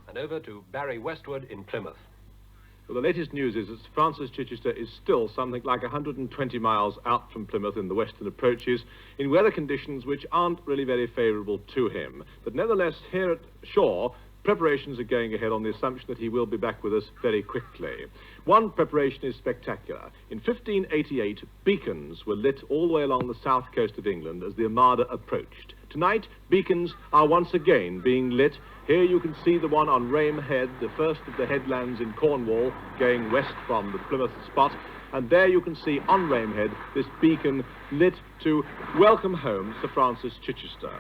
and over to Barry Westwood in Plymouth. Well, the latest news is that Francis Chichester is still something like 120 miles out from Plymouth in the western approaches, in weather conditions which aren't really very favourable to him. But nevertheless, here at shore, preparations are going ahead on the assumption that he will be back with us very quickly. One preparation is spectacular. In 1588, beacons were lit all the way along the south coast of England as the Armada approached. Tonight, beacons are once again being lit. Here you can see the one on Rame Head, the first of the headlands in Cornwall, going west from the Plymouth spot. And there you can see on Rame Head this beacon lit to welcome home Sir Francis Chichester.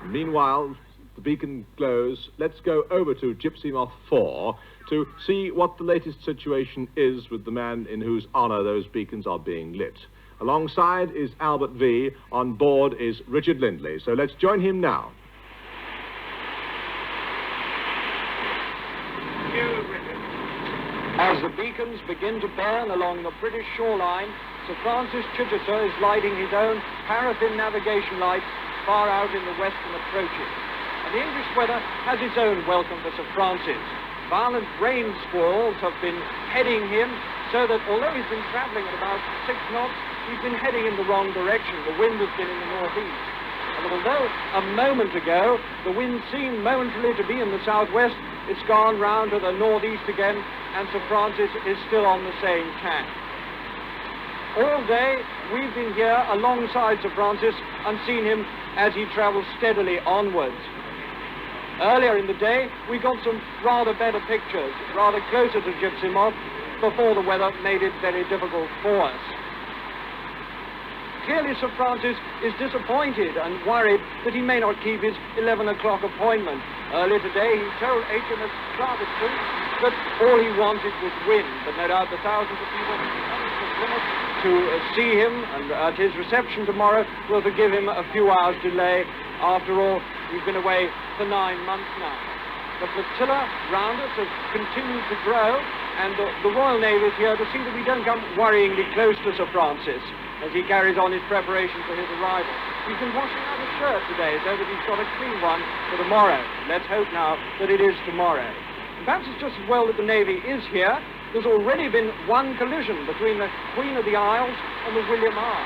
Meanwhile, the beacon glows. Let's go over to Gypsy Moth 4 to see what the latest situation is with the man in whose honour those beacons are being lit. Alongside is Albert V. On board is Richard Lindley. So let's join him now. As the beacons begin to burn along the British shoreline, Sir Francis Chichester is lighting his own paraffin navigation lights far out in the western approaches. And the English weather has its own welcome for Sir Francis. Violent rain squalls have been heading him, so that although he's been travelling at about 6 knots, he's been heading in the wrong direction. The wind has been in the northeast. And although a moment ago the wind seemed momentarily to be in the southwest, it's gone round to the northeast again, and Sir Francis is still on the same tack. All day we've been here alongside Sir Francis and seen him as he travels steadily onwards. Earlier in the day we got some rather better pictures, rather closer to Gypsy Moth, before the weather made it very difficult for us. Clearly Sir Francis is disappointed and worried that he may not keep his 11 o'clock appointment. Earlier today he told HMS Charleston that all he wanted was wind, but no doubt the thousands of people coming to Plymouth to see him and at his reception tomorrow will forgive him a few hours delay. After all, he's been away for 9 months now. The flotilla round us has continued to grow, and the Royal Navy is here to see that we don't come worryingly close to Sir Francis as he carries on his preparation for his arrival. He's been washing out his shirt today so that he's got a clean one for tomorrow. Let's hope now that it is tomorrow. And perhaps it's just as well that the Navy is here. There's already been one collision between the Queen of the Isles and the William R.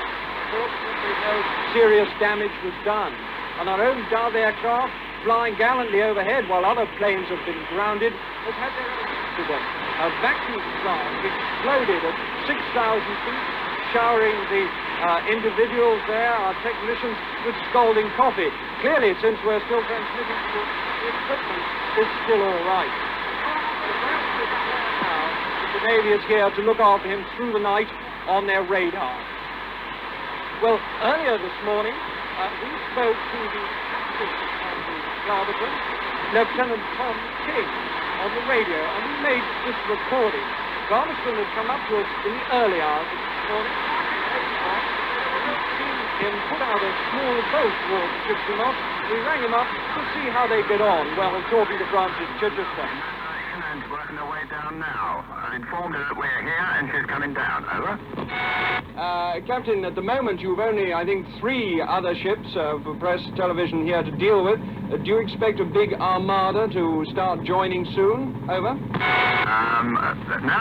Fortunately, no serious damage was done. And our own Dove aircraft, flying gallantly overhead while other planes have been grounded, has had their own accident. A vacuum plant exploded at 6,000 feet, showering the individuals there, our technicians, with scalding coffee. Clearly, since we're still transmitting, the equipment is still all right. The Navy is here to look after him through the night on their radar. Well, earlier this morning, we spoke to the captain of the Garberton, Lieutenant Tom King, on the radio, and we made this recording. Garberton had come up to us in the early hours of this morning. We've seen him put out a small boat towards Gypsy Moth. We rang him up to see how they get on while talking to Francis Chichester. And working her way down now. I've informed her that we're here and she's coming down. Over. Captain, at the moment you've only, I think, 3 other ships for press television here to deal with. Do you expect a big armada to start joining soon? Over. Now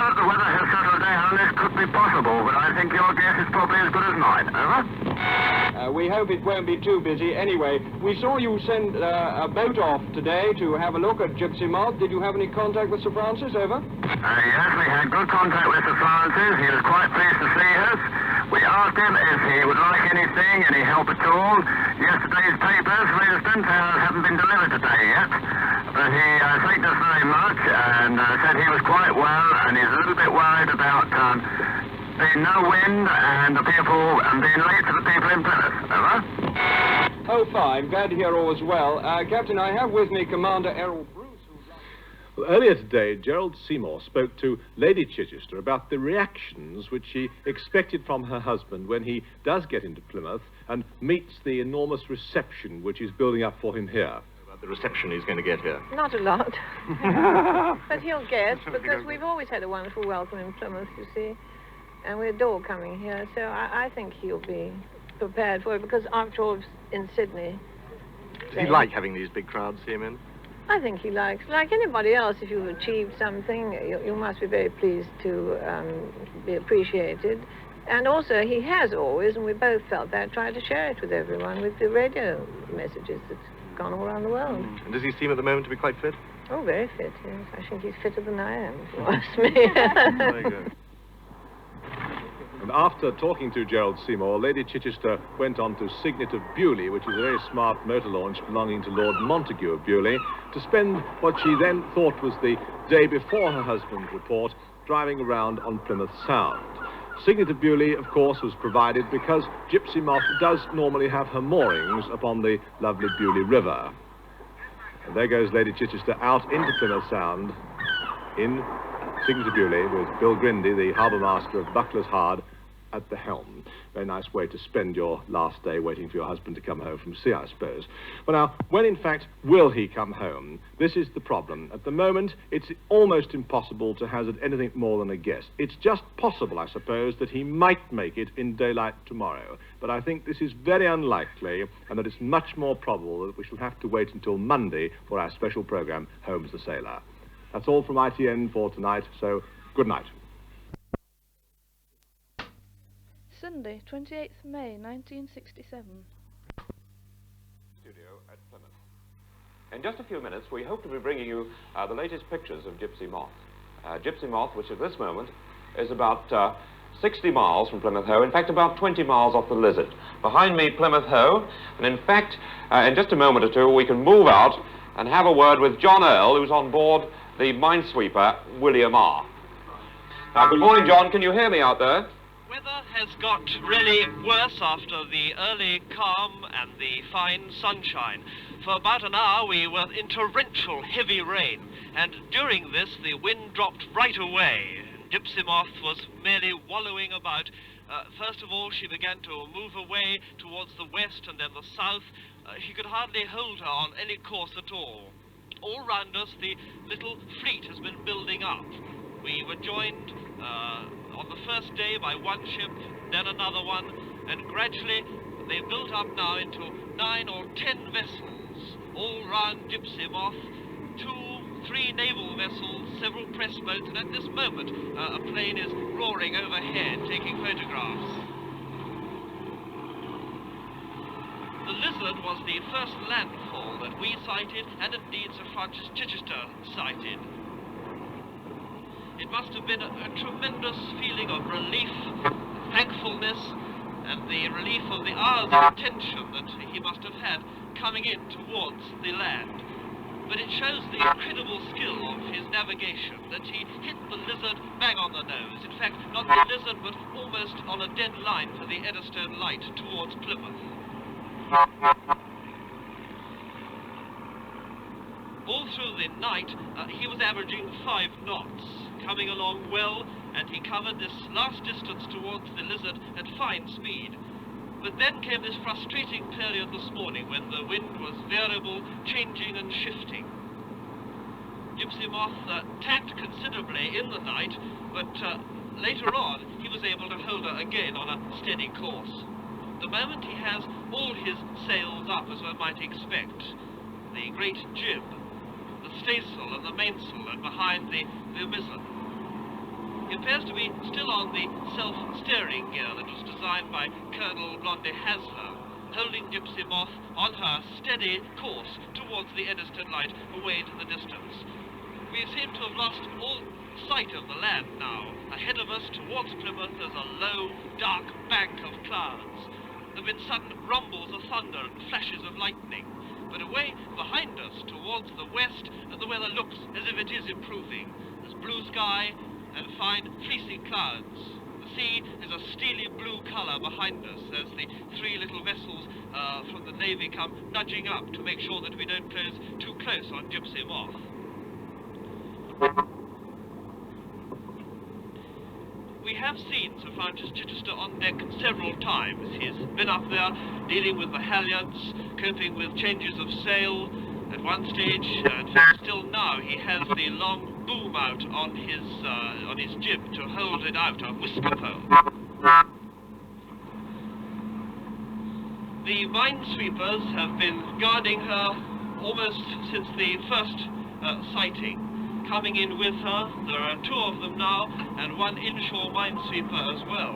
that the weather has settled down, this could be possible, but I think your guess is probably as good as mine. Over. We hope it won't be too busy. Anyway, we saw you send a boat off today to have a look at Gypsy Moth. Did you have any contact with Sir Francis? Over. Yes, we had good contact with Sir Francis. He was quite pleased to see us. We asked him if he would like anything, any help at all. Yesterday's papers, for instance, haven't been delivered today yet. But he thanked us very much and said he was quite well, and he's a little bit worried about being no wind and the people and being late to the people in Plymouth. Over. Oh, fine. Glad to hear all is well. Captain, I have with me Commander Errol Bruce. Well, earlier today, Gerald Seymour spoke to Lady Chichester about the reactions which she expected from her husband when he does get into Plymouth and meets the enormous reception which is building up for him here. About the reception he's going to get here. Not a lot. But he'll get, because we've always had a wonderful welcome in Plymouth, you see. And we adore coming here, so I think he'll be prepared for it, because after all, in Sydney... Does he like having these big crowds see him in? I think he likes, like anybody else, if you've achieved something, you must be very pleased to be appreciated. And also, he has always, and we both felt that, tried to share it with everyone with the radio messages that's gone all around the world. And does he seem at the moment to be quite fit? Oh, very fit, yes. I think he's fitter than I am, if you ask me. Very good. And after talking to Gerald Seymour, Lady Chichester went on to Signet of Bewley, which is a very smart motor launch belonging to Lord Montague of Bewley, to spend what she then thought was the day before her husband's report, driving around on Plymouth Sound. Signet of Bewley, of course, was provided because Gypsy Moth does normally have her moorings upon the lovely Bewley River. And there goes Lady Chichester out into Plymouth Sound in Signet of Bewley with Bill Grindy, the harbour master of Buckler's Hard, at the helm. Very nice way to spend your last day waiting for your husband to come home from sea, I suppose. Well, now, when in fact will he come home? This is the problem. At the moment, it's almost impossible to hazard anything more than a guess. It's just possible, I suppose, that he might make it in daylight tomorrow. But I think this is very unlikely, and that it's much more probable that we shall have to wait until Monday for our special programme, Holmes the Sailor. That's all from ITN for tonight, so good night. Sunday, 28th May 1967. Studio at Plymouth. In just a few minutes, we hope to be bringing you the latest pictures of Gypsy Moth. Gypsy Moth, which at this moment is about 60 miles from Plymouth Hoe, in fact about 20 miles off the Lizard. Behind me, Plymouth Hoe, and in fact, in just a moment or two, we can move out and have a word with John Earl, who's on board the minesweeper, William R. Now, good morning, John. Can you hear me out there? Weather has got really worse after the early calm and the fine sunshine. For about an hour we were in torrential heavy rain, and during this the wind dropped right away. Gypsy Moth was merely wallowing about. First of all she began to move away towards the west and then the south. She could hardly hold her on any course at all. All round us the little fleet has been building up. We were joined on the first day by one ship, then another one, and gradually they built up now into 9 or 10 vessels, all round Gypsy Moth, 2, 3 naval vessels, several press boats, and at this moment a plane is roaring overhead, taking photographs. The Lizard was the first landfall that we sighted, and indeed Sir Francis Chichester sighted. It must have been a tremendous feeling of relief, thankfulness, and the relief of the hours of tension that he must have had coming in towards the land. But it shows the incredible skill of his navigation, that he hit the Lizard bang on the nose. In fact, not the Lizard, but almost on a dead line for the Eddystone Light towards Plymouth. All through the night, he was averaging 5 knots. Coming along well, and he covered this last distance towards the Lizard at fine speed. But then came this frustrating period this morning when the wind was variable, changing and shifting. Gypsy Moth tacked considerably in the night, but later on he was able to hold her again on a steady course. The moment he has all his sails up, as one might expect, the great jib, the staysail and the mainsail, and behind the mizzen. He appears to be still on the self-steering gear that was designed by Colonel Blondie Hasler, holding Gypsy Moth on her steady course towards the Eddystone Light away into the distance. We seem to have lost all sight of the land now. Ahead of us towards Plymouth there's a low, dark bank of clouds. There have been sudden rumbles of thunder and flashes of lightning. But away behind us towards the west the weather looks as if it is improving. There's blue sky and fine fleecy clouds. The sea is a steely blue colour behind us as the 3 little vessels from the Navy come nudging up to make sure that we don't close too close on Gypsy Moth. We have seen Sir Francis Chichester on deck several times. He's been up there dealing with the halyards, coping with changes of sail. At one stage, in fact still now, he has the long boom out on his jib to hold it out, a whisker pole. The minesweepers have been guarding her almost since the first sighting. Coming in with her, there are 2 of them now, and 1 inshore minesweeper as well.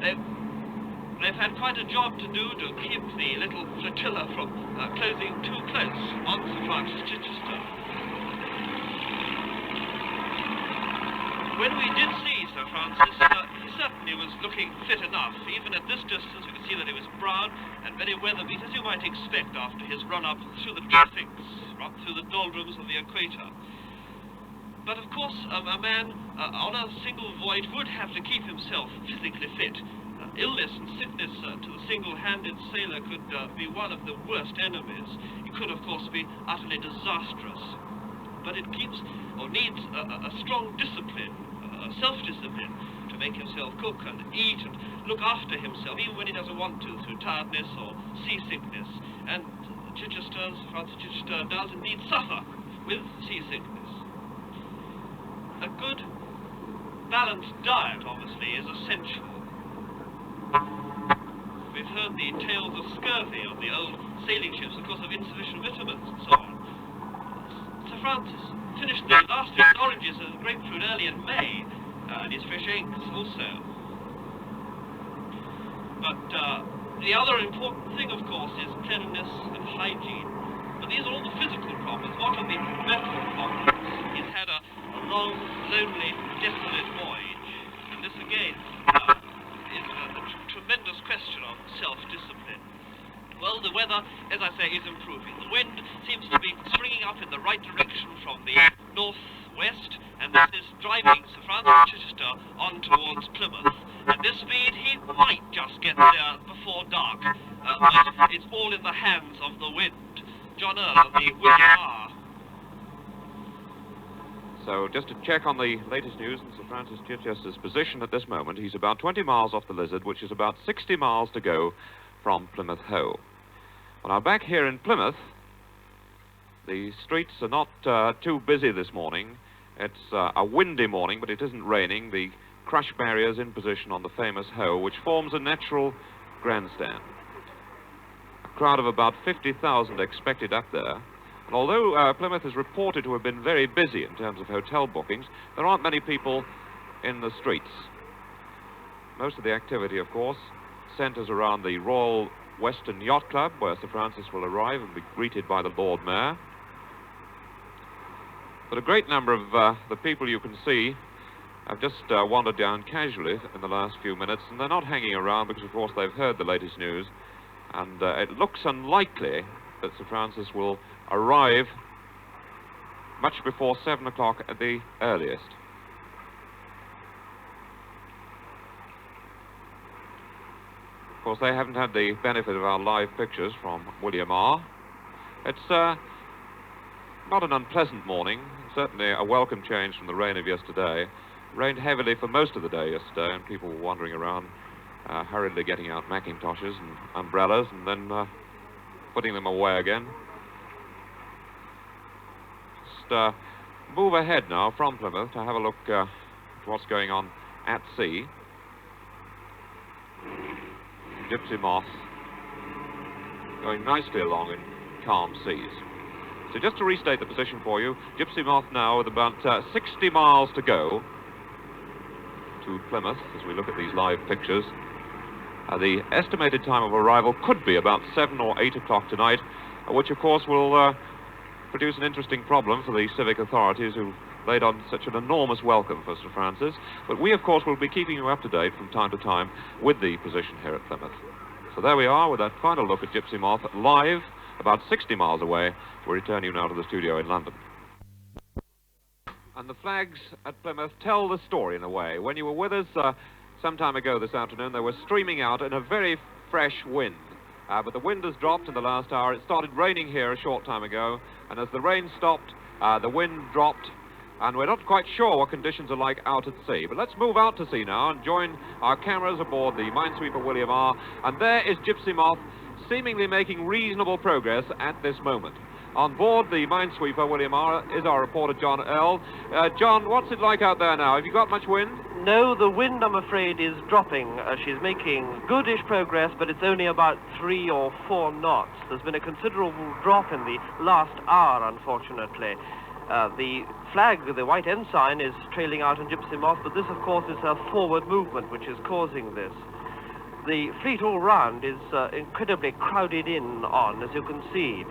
They've had quite a job to do to keep the little flotilla from closing too close on Sir Francis Chichester. When we did see Sir Francis, he certainly was looking fit enough. Even at this distance, you could see that he was brown and very weather-beat, as you might expect after his run-up through the tropics, up through the doldrums of the equator. But of course, a man on a single voyage would have to keep himself physically fit. Illness and sickness to the single-handed sailor could be one of the worst enemies. It could, of course, be utterly disastrous. But it keeps, or needs, a strong discipline, self-discipline, to make himself cook and eat and look after himself, even when he doesn't want to, through tiredness or seasickness. And Francis Chichester does indeed suffer with seasickness. A good, balanced diet, obviously, is essential. We've heard the tales of scurvy on the old sailing ships because of insufficient vitamins and so on. Sir Francis finished the last of his oranges and grapefruit early in May, and his fish eggs also. But the other important thing, of course, is cleanliness and hygiene. But these are all the physical problems. What are the mental problems? He's had a long, lonely, desolate voyage. And this, again, is a tremendous question of self-discipline. Well, the weather, as I say, is improving. The wind seems to be springing up in the right direction from the northwest, and this is driving Sir Francis Chichester on towards Plymouth. At this speed, he might just get there before dark, but it's all in the hands of the wind. John Earl of the William R. So just to check on the latest news in Sir Francis Chichester's position at this moment, he's about 20 miles off the Lizard, which is about 60 miles to go from Plymouth Hoe. Well, now back here in Plymouth, the streets are not too busy this morning. It's a windy morning, but it isn't raining. The crush barrier's in position on the famous Hoe, which forms a natural grandstand. A crowd of about 50,000 expected up there. And although Plymouth is reported to have been very busy in terms of hotel bookings, there aren't many people in the streets. Most of the activity, of course, centres around the Royal Western Yacht Club, where Sir Francis will arrive and be greeted by the Lord Mayor. But a great number of the people you can see have just wandered down casually in the last few minutes, and they're not hanging around because, of course, they've heard the latest news. And it looks unlikely that Sir Francis will arrive much before 7 o'clock at the earliest. Of course, they haven't had the benefit of our live pictures from William R. It's not an unpleasant morning, certainly a welcome change from the rain of yesterday. It rained heavily for most of the day yesterday, and people were wandering around, hurriedly getting out macintoshes and umbrellas and then putting them away again. Just move ahead now from Plymouth to have a look at what's going on at sea. Gypsy Moth going nicely along in calm seas. So just to restate the position for you, Gypsy Moth now with about 60 miles to go to Plymouth as we look at these live pictures. The estimated time of arrival could be about 7 or 8 o'clock tonight, which of course will produce an interesting problem for the civic authorities who laid on such an enormous welcome for Sir Francis. But we, of course, will be keeping you up to date from time to time with the position here at Plymouth. So there we are with that final look at Gypsy Moth live, about 60 miles away. We'll return you now to the studio in London. And the flags at Plymouth tell the story in a way. When you were with us some time ago this afternoon, they were streaming out in a very fresh wind. But the wind has dropped in the last hour. It started raining here a short time ago, and as the rain stopped, the wind dropped, and we're not quite sure what conditions are like out at sea. But let's move out to sea now and join our cameras aboard the minesweeper William R. And there is Gypsy Moth, seemingly making reasonable progress at this moment. On board the minesweeper, William R., is our reporter, John Earl. John, what's it like out there now? Have you got much wind? No, the wind, I'm afraid, is dropping. She's making goodish progress, but it's only about 3 or 4 knots. There's been a considerable drop in the last hour, unfortunately. The flag, the white ensign, is trailing out in Gypsy Moth, but this, of course, is her forward movement which is causing this. The fleet all round is incredibly crowded in on, as you can see.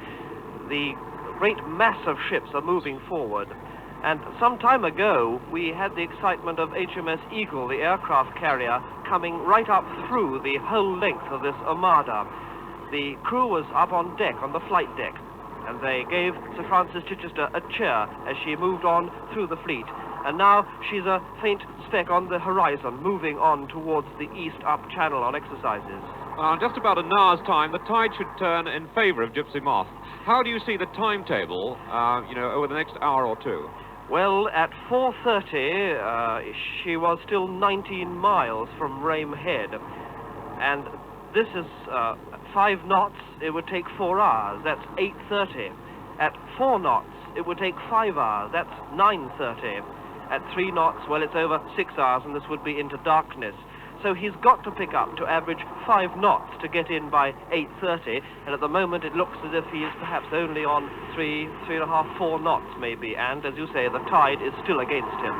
The great mass of ships are moving forward. And some time ago, we had the excitement of HMS Eagle, the aircraft carrier, coming right up through the whole length of this armada. The crew was up on deck, on the flight deck, and they gave Sir Francis Chichester a cheer as she moved on through the fleet. And now she's a faint speck on the horizon, moving on towards the east up channel on exercises. In just about an hour's time, the tide should turn in favour of Gypsy Moth. How do you see the timetable, over the next hour or two? Well, at 4:30, she was still 19 miles from Rame Head. And this is 5 knots, it would take 4 hours. That's 8:30. At 4 knots, it would take 5 hours. That's 9:30. At 3 knots, well, it's over 6 hours, and this would be into darkness. So he's got to pick up to average 5 knots to get in by 8:30, and at the moment it looks as if he is perhaps only on 3.5, 4 knots maybe, and as you say, the tide is still against him.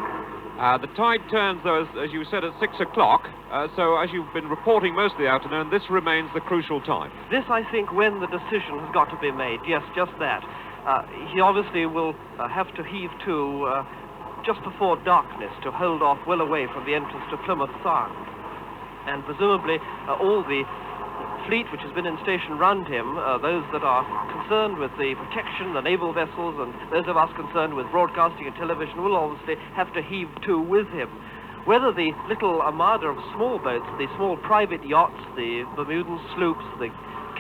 The tide turns, though, as you said, at 6 o'clock, so as you've been reporting most of the afternoon, this remains the crucial time. This, I think, when the decision has got to be made, yes, just that. He obviously will have to heave to just before darkness to hold off well away from the entrance to Plymouth Sound. And presumably all the fleet which has been in station round him, those that are concerned with the protection, the naval vessels, and those of us concerned with broadcasting and television will obviously have to heave to with him. Whether the little armada of small boats, the small private yachts, the Bermudan sloops, the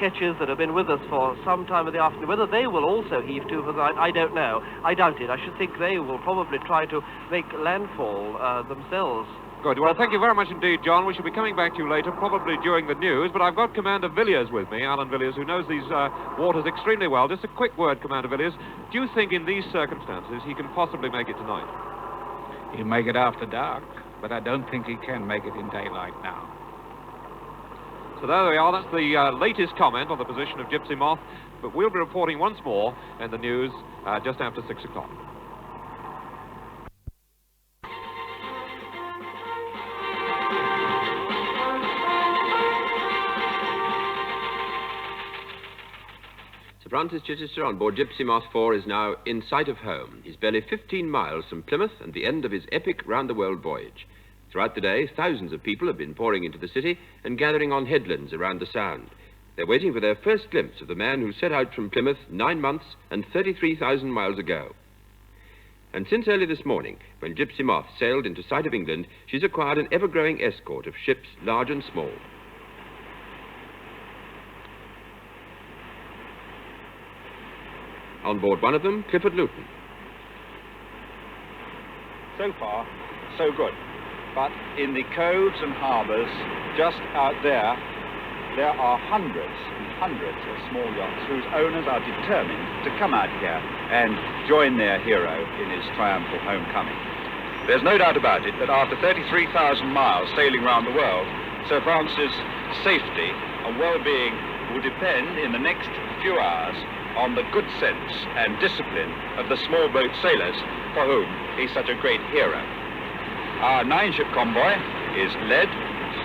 ketches that have been with us for some time of the afternoon, whether they will also heave to for the night, I don't know. I doubt it. I should think they will probably try to make landfall themselves. Good. Well, thank you very much indeed, John. We shall be coming back to you later, probably during the news, but I've got Commander Villiers with me, Alan Villiers, who knows these waters extremely well. Just a quick word, Commander Villiers. Do you think in these circumstances he can possibly make it tonight? He'll make it after dark, but I don't think he can make it in daylight now. So there we are. That's the latest comment on the position of Gypsy Moth, but we'll be reporting once more in the news just after 6 o'clock. Sir Francis Chichester on board Gypsy Moth 4 is now in sight of home. He's barely 15 miles from Plymouth and the end of his epic round-the-world voyage. Throughout the day, thousands of people have been pouring into the city and gathering on headlands around the Sound. They're waiting for their first glimpse of the man who set out from Plymouth 9 months and 33,000 miles ago. And since early this morning, when Gypsy Moth sailed into sight of England, she's acquired an ever-growing escort of ships large and small. On board one of them, Clifford Luton. So far, so good. But in the coves and harbours just out there, there are hundreds and hundreds of small yachts whose owners are determined to come out here and join their hero in his triumphal homecoming. There's no doubt about it that after 33,000 miles sailing round the world, Sir Francis' safety and well-being will depend in the next few hours on the good sense and discipline of the small boat sailors for whom he's such a great hero. Our 9-ship convoy is led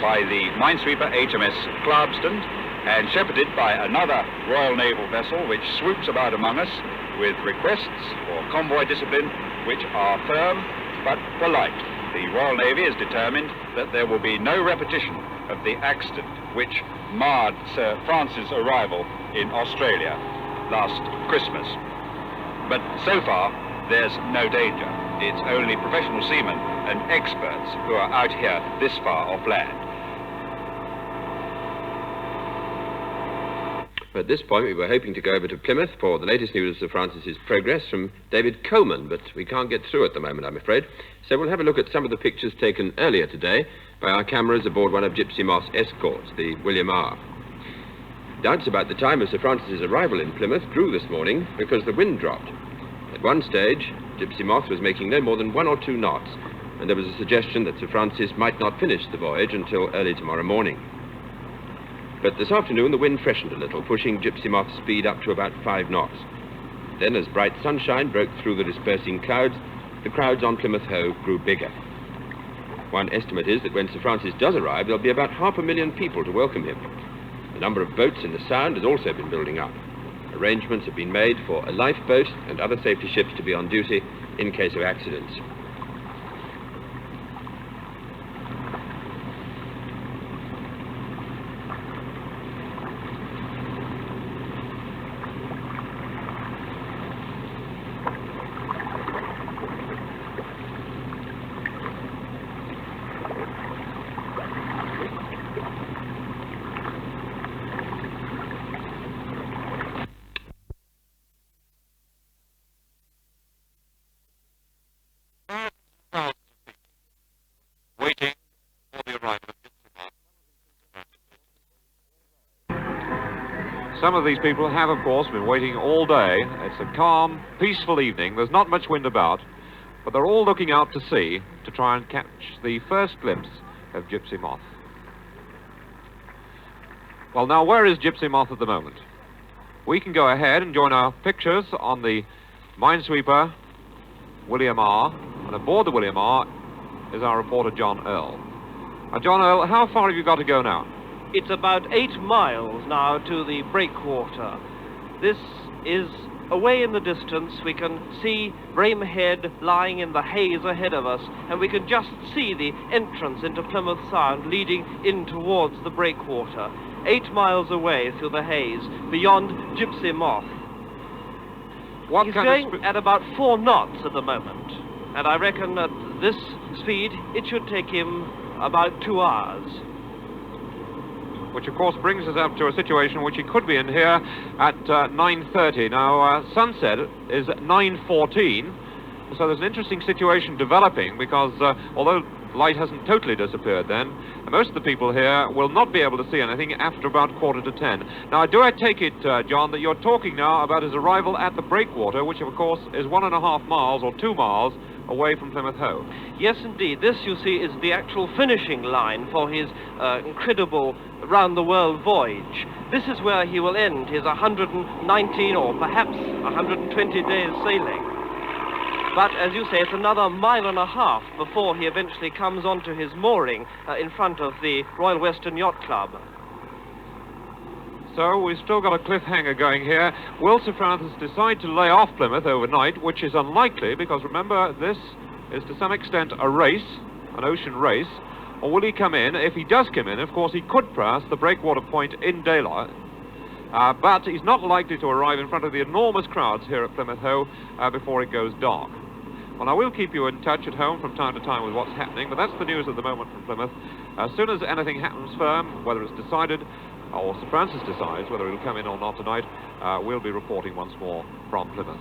by the minesweeper HMS Clarkston and shepherded by another Royal Naval vessel which swoops about among us with requests for convoy discipline which are firm but polite. The Royal Navy is determined that there will be no repetition of the accident which marred Sir Francis' arrival in Australia last Christmas. But so far, there's no danger. It's only professional seamen and experts who are out here this far off land. At this point, we were hoping to go over to Plymouth for the latest news of Sir Francis's progress from David Coleman, but we can't get through at the moment, I'm afraid. So we'll have a look at some of the pictures taken earlier today by our cameras aboard one of Gypsy Moth's escorts, the William R. Doubts about the time of Sir Francis's arrival in Plymouth grew this morning because the wind dropped. At one stage, Gypsy Moth was making no more than 1 or 2 knots, and there was a suggestion that Sir Francis might not finish the voyage until early tomorrow morning. But this afternoon the wind freshened a little, pushing Gypsy Moth's speed up to about 5 knots. Then, as bright sunshine broke through the dispersing clouds, the crowds on Plymouth Hoe grew bigger. One estimate is that when Sir Francis does arrive, there'll be about 500,000 people to welcome him. The number of boats in the Sound has also been building up. Arrangements have been made for a lifeboat and other safety ships to be on duty in case of accidents. Waiting for the arrival of Gypsy Moth. Some of these people have, of course, been waiting all day. It's a calm, peaceful evening. There's not much wind about, but they're all looking out to sea to try and catch the first glimpse of Gypsy Moth. Well, now, where is Gypsy Moth at the moment? We can go ahead and join our pictures on the minesweeper William R. And aboard the William R. is our reporter, John Earl. Now, John Earl, how far have you got to go now? It's about 8 miles now to the breakwater. This is away in the distance. We can see Brame Head lying in the haze ahead of us, and we can just see the entrance into Plymouth Sound leading in towards the breakwater. 8 miles away through the haze, beyond Gypsy Moth. He's going at about 4 knots at the moment, and I reckon at this speed it should take him about 2 hours. Which, of course, brings us up to a situation which he could be in here at 9:30. Now, sunset is 9:14, so there's an interesting situation developing because although light hasn't totally disappeared then, most of the people here will not be able to see anything after about 9:45. Now, do I take it, John, that you're talking now about his arrival at the breakwater, which, of course, is 1.5 miles or 2 miles away from Plymouth Hoe? Yes, indeed. This, you see, is the actual finishing line for his incredible round-the-world voyage. This is where he will end his 119 or perhaps 120 days sailing. But, as you say, it's another 1.5 miles before he eventually comes onto his mooring in front of the Royal Western Yacht Club. So we've still got a cliffhanger going here. Will Sir Francis decide to lay off Plymouth overnight, which is unlikely because, remember, this is to some extent a race, an ocean race, or will he come in? If he does come in, of course, he could pass the breakwater point in daylight, but he's not likely to arrive in front of the enormous crowds here at Plymouth Hoe before it goes dark. Well, I will keep you in touch at home from time to time with what's happening, but that's the news at the moment from Plymouth. As soon as anything happens firm, whether it's decided or Sir Francis decides whether he'll come in or not tonight, we'll be reporting once more from Plymouth.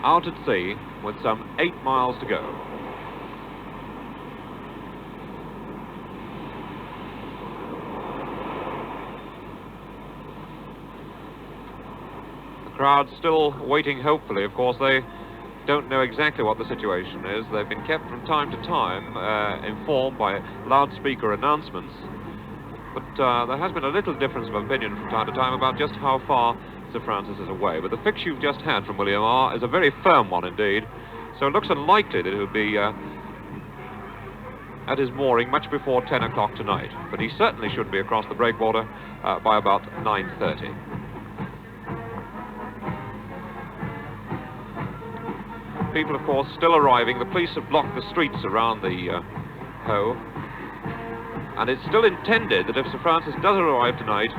Out at sea with some 8 miles to go. The crowd's still waiting hopefully. Of course, they don't know exactly what the situation is. They've been kept from time to time informed by loudspeaker announcements. But there has been a little difference of opinion from time to time about just how far Sir Francis is away. But the fix you've just had from William R. is a very firm one indeed. So it looks unlikely that he would be at his mooring much before 10 o'clock tonight. But he certainly should be across the breakwater by about 9:30. People, of course, still arriving. The police have blocked the streets around the Hoe. And it's still intended that if Sir Francis does arrive tonight,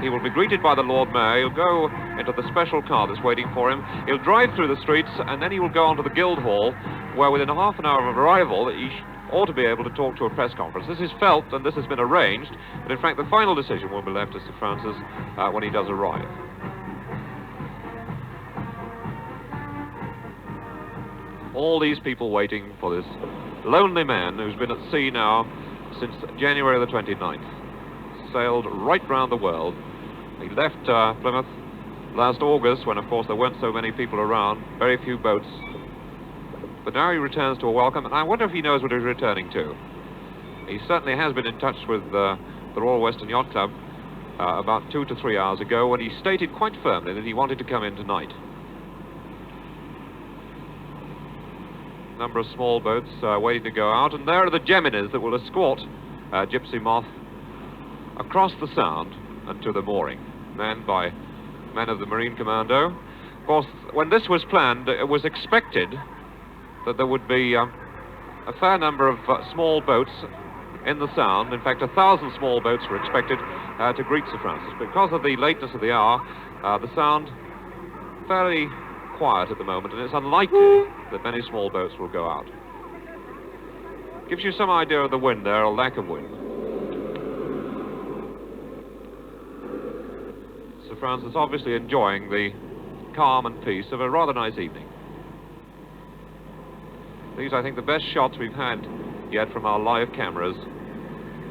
he will be greeted by the Lord Mayor. He'll go into the special car that's waiting for him. He'll drive through the streets, and then he will go on to the Guildhall, where within half an hour of arrival, he ought to be able to talk to a press conference. This is felt, and this has been arranged, but in fact the final decision will be left to Sir Francis when he does arrive. All these people waiting for this lonely man who's been at sea now since January the 29th. Sailed right round the world. He left Plymouth last August when, of course, there weren't so many people around, very few boats. But now he returns to a welcome, and I wonder if he knows what he's returning to. He certainly has been in touch with the Royal Western Yacht Club about 2 to 3 hours ago, when he stated quite firmly that he wanted to come in tonight. A number of small boats waiting to go out, and there are the Geminis that will escort Gypsy Moth across the Sound and to the mooring, manned by men of the Marine Commando. Of course, when this was planned, it was expected that there would be a fair number of small boats in the Sound. In fact, 1,000 small boats were expected to greet Sir Francis. Because of the lateness of the hour, the Sound fairly quiet at the moment, and it's unlikely that many small boats will go out. Gives you some idea of the wind there, or lack of wind. Sir Francis obviously enjoying the calm and peace of a rather nice evening. These, I think, the best shots we've had yet from our live cameras,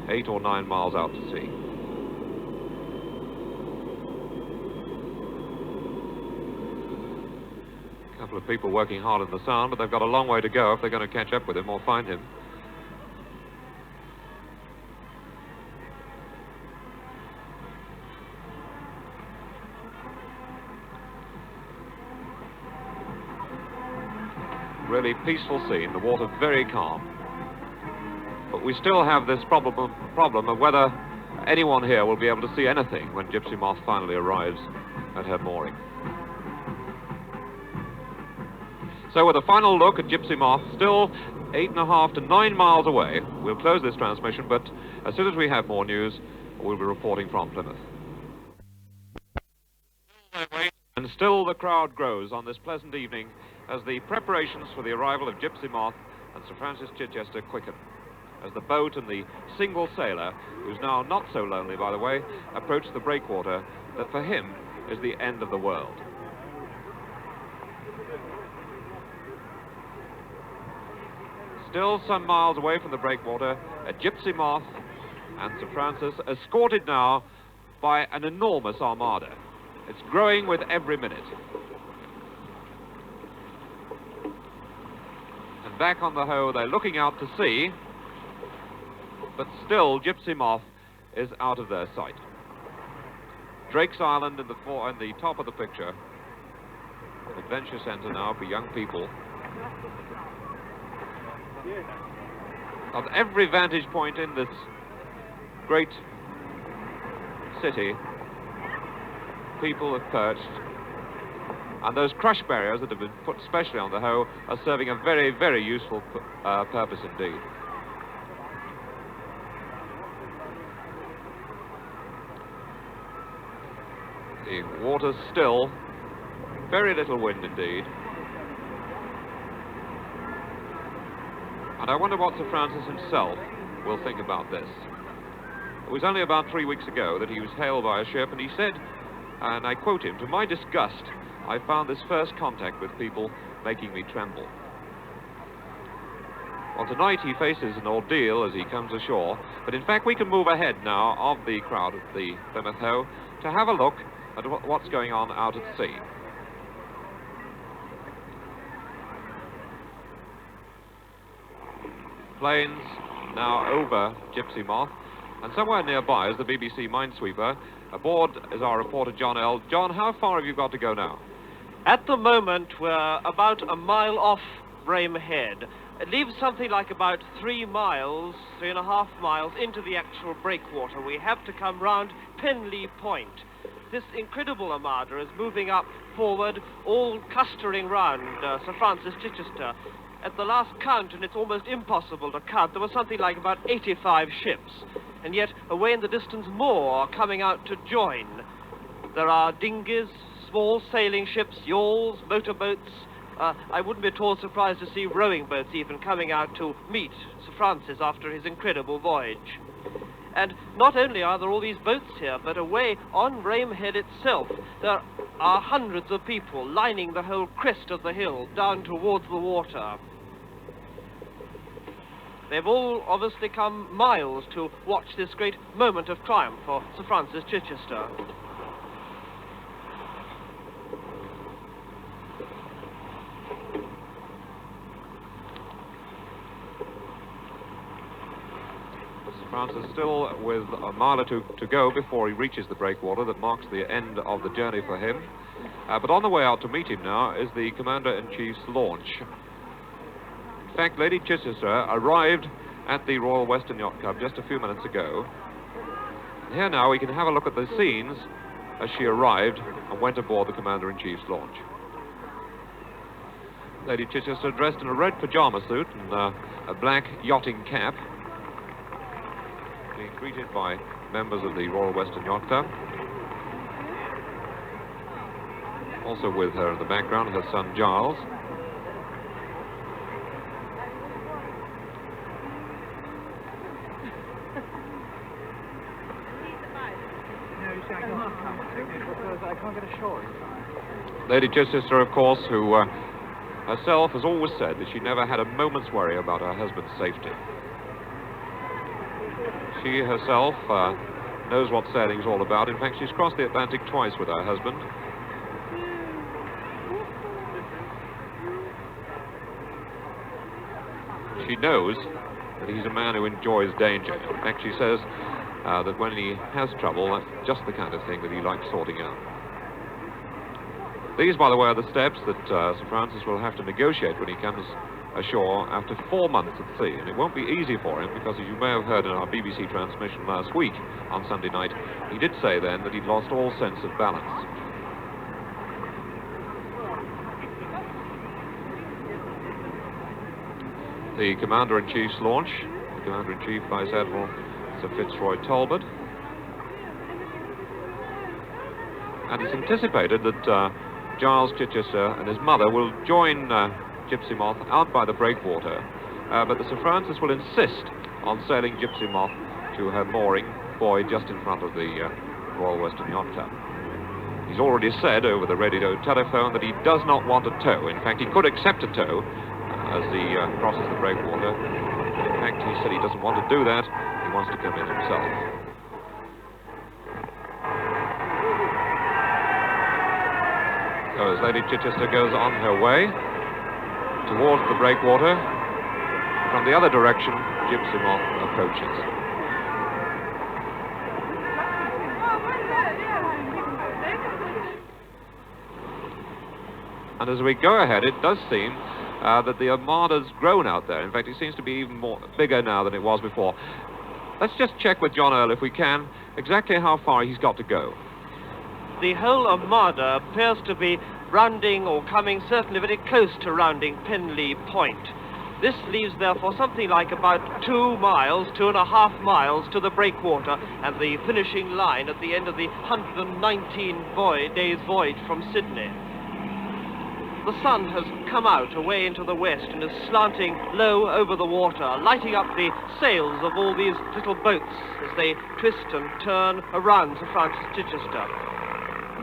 8 or 9 miles out to sea. A couple of people working hard in the Sound, but they've got a long way to go if they're going to catch up with him or find him. Really peaceful scene, the water very calm. But we still have this problem of whether anyone here will be able to see anything when Gypsy Moth finally arrives at her mooring. So with a final look at Gypsy Moth, still 8.5 to 9 miles away, we'll close this transmission, but as soon as we have more news, we'll be reporting from Plymouth. And still the crowd grows on this pleasant evening as the preparations for the arrival of Gypsy Moth and Sir Francis Chichester quicken, as the boat and the single sailor, who's now not so lonely, by the way, approach the breakwater that for him is the end of the world. Still some miles away from the breakwater, a Gypsy Moth and Sir Francis, escorted now by an enormous armada. It's growing with every minute. And back on the Hoe, they're looking out to sea, but still Gypsy Moth is out of their sight. Drake's Island in the top of the picture. An adventure centre now for young people. At every vantage point in this great city, people have perched, and those crush barriers that have been put specially on the Hoe are serving a very, very useful purpose indeed. The water's still, very little wind indeed. And I wonder what Sir Francis himself will think about this. It was only about 3 weeks ago that he was hailed by a ship, and he said, and I quote him, "To my disgust, I found this first contact with people making me tremble." Well, tonight he faces an ordeal as he comes ashore, but in fact we can move ahead now of the crowd at the Plymouth Hoe to have a look at what's going on out at sea. Planes now over Gypsy Moth, and somewhere nearby is the BBC minesweeper. Aboard is our reporter John L. John, how far have you got to go now? At the moment, we're about a mile off Brame Head. It leaves something like about 3 miles, 3.5 miles into the actual breakwater. We have to come round Penley Point. This incredible armada is moving up forward, all clustering round Sir Francis Chichester. At the last count, and it's almost impossible to count, there was something like about 85 ships. And yet, away in the distance, more are coming out to join. There are dinghies, small sailing ships, yawls, motorboats. I wouldn't be at all surprised to see rowing boats even coming out to meet Sir Francis after his incredible voyage. And not only are there all these boats here, but away on Brame Head itself, there are hundreds of people lining the whole crest of the hill down towards the water. They've all obviously come miles to watch this great moment of triumph for Sir Francis Chichester. Francis still with a mile or two to go before he reaches the breakwater that marks the end of the journey for him. But on the way out to meet him now is the Commander-in-Chief's launch. In fact, Lady Chichester arrived at the Royal Western Yacht Club just a few minutes ago. And here now we can have a look at the scenes as she arrived and went aboard the Commander-in-Chief's launch. Lady Chichester dressed in a red pyjama suit and a black yachting cap, being greeted by members of the Royal Western Yacht Club. Also with her in the background, her son Giles. Lady Chichester, of course, who herself has always said that she never had a moment's worry about her husband's safety. She herself knows what sailing's all about. In fact, she's crossed the Atlantic twice with her husband. She knows that he's a man who enjoys danger. In fact, she says that when he has trouble, that's just the kind of thing that he likes sorting out. These, by the way, are the steps that Sir Francis will have to negotiate when he comes ashore after 4 months at sea. And it won't be easy for him because, as you may have heard in our BBC transmission last week on Sunday night, he did say then that he'd lost all sense of balance. The Commander-in-Chief's launch, the Commander-in-Chief Vice Admiral Sir Fitzroy Talbot. And it's anticipated that Giles Chichester and his mother will join Gypsy Moth out by the breakwater, but the Sir Francis will insist on sailing Gypsy Moth to her mooring buoy just in front of the Royal Western Yacht Club. He's already said over the radio telephone that he does not want a tow. In fact, he could accept a tow as he crosses the breakwater. In fact, he said he doesn't want to do that. He wants to come in himself. So as Lady Chichester goes on her way towards the breakwater, from the other direction, Gypsy Moth approaches. And as we go ahead, it does seem that the Armada's grown out there. In fact, it seems to be even bigger now than it was before. Let's just check with John Earl, if we can, exactly how far he's got to go. The whole Armada appears to be rounding, or coming certainly very close to rounding Penlee Point. This leaves therefore something like about 2 miles, 2.5 miles to the breakwater and the finishing line at the end of the 119 days voyage from Sydney. The sun has come out away into the west and is slanting low over the water, lighting up the sails of all these little boats as they twist and turn around Sir Francis Chichester.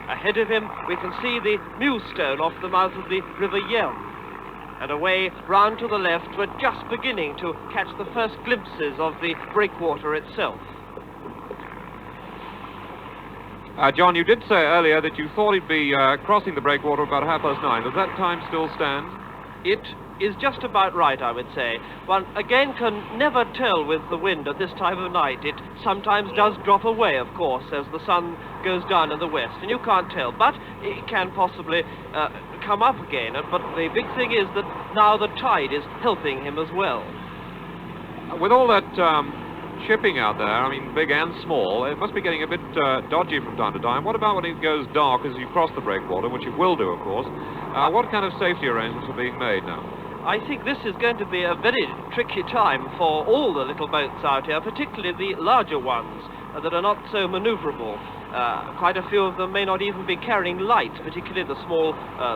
Ahead of him, we can see the Mewstone off the mouth of the River Yelm. And away round to the left, we're just beginning to catch the first glimpses of the breakwater itself. John, you did say earlier that you thought he'd be crossing the breakwater about 9:30. Does that time still stand? It is just about right, I would say. One again can never tell with the wind at this time of night. It sometimes does drop away, of course, as the sun goes down in the west, and you can't tell, but it can possibly come up again. But the big thing is that now the tide is helping him as well. With all that shipping out there, I mean, big and small, it must be getting a bit dodgy from time to time. What about when it goes dark as you cross the breakwater, which it will do, of course? What kind of safety arrangements are being made now? I think this is going to be a very tricky time for all the little boats out here, particularly the larger ones that are not so manoeuvrable. Quite a few of them may not even be carrying lights, particularly the small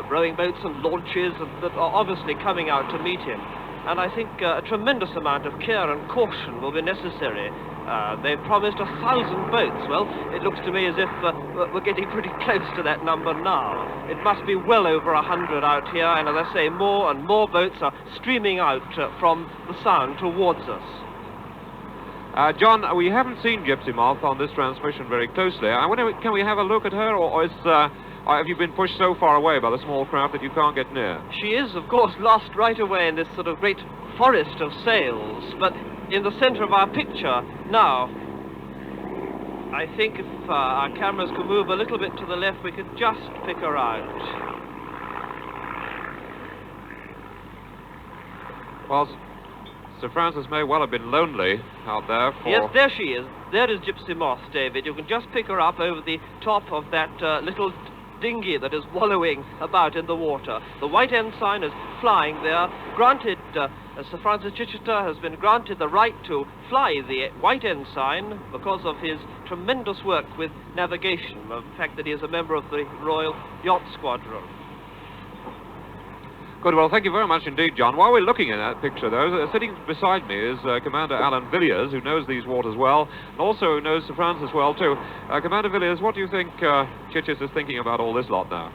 rowing boats and launches that are obviously coming out to meet him. and I think a tremendous amount of care and caution will be necessary. They've promised 1,000 boats. Well, it looks to me as if we're getting pretty close to that number now. It must be well over 100 out here, and as I say, more and more boats are streaming out from the Sound towards us. John, we haven't seen Gypsy Moth on this transmission very closely. I wonder, can we have a look at her, or have you been pushed so far away by the small craft that you can't get near? She is, of course, lost right away in this sort of great forest of sails, but in the center of our picture now, I think if our cameras could move a little bit to the left, we could just pick her out. Well, Sir Francis may well have been lonely out there for... Yes, there she is. There is Gypsy Moth, David. You can just pick her up over the top of that little dinghy that is wallowing about in the water. The white ensign is flying there. Granted, Sir Francis Chichester has been granted the right to fly the white ensign because of his tremendous work with navigation, the fact that he is a member of the Royal Yacht Squadron. Good, well, thank you very much indeed, John. While we're looking at that picture, though, sitting beside me is Commander Alan Villiers, who knows these waters well, and also knows Sir Francis well, too. Commander Villiers, what do you think Chichester's thinking about all this lot now?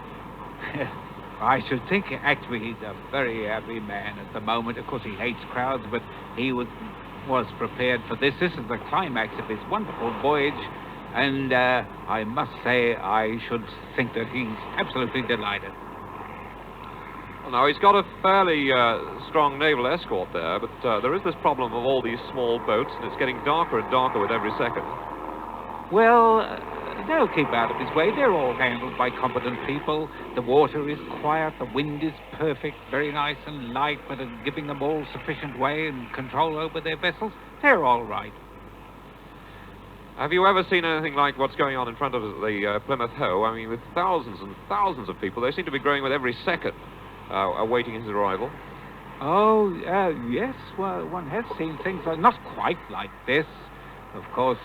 I should think, actually, he's a very happy man at the moment. Of course, he hates crowds, but he was prepared for this. This is the climax of his wonderful voyage, and I must say, I should think that he's absolutely delighted. Well, now, he's got a fairly strong naval escort there, but there is this problem of all these small boats, and it's getting darker and darker with every second. Well, they'll keep out of his way. They're all handled by competent people. The water is quiet, the wind is perfect, very nice and light, but giving them all sufficient way and control over their vessels. They're all right. Have you ever seen anything like what's going on in front of the Plymouth Hoe? I mean, with thousands and thousands of people, they seem to be growing with every second, awaiting his arrival. Oh, yes, well, one has seen things not quite like this. Of course,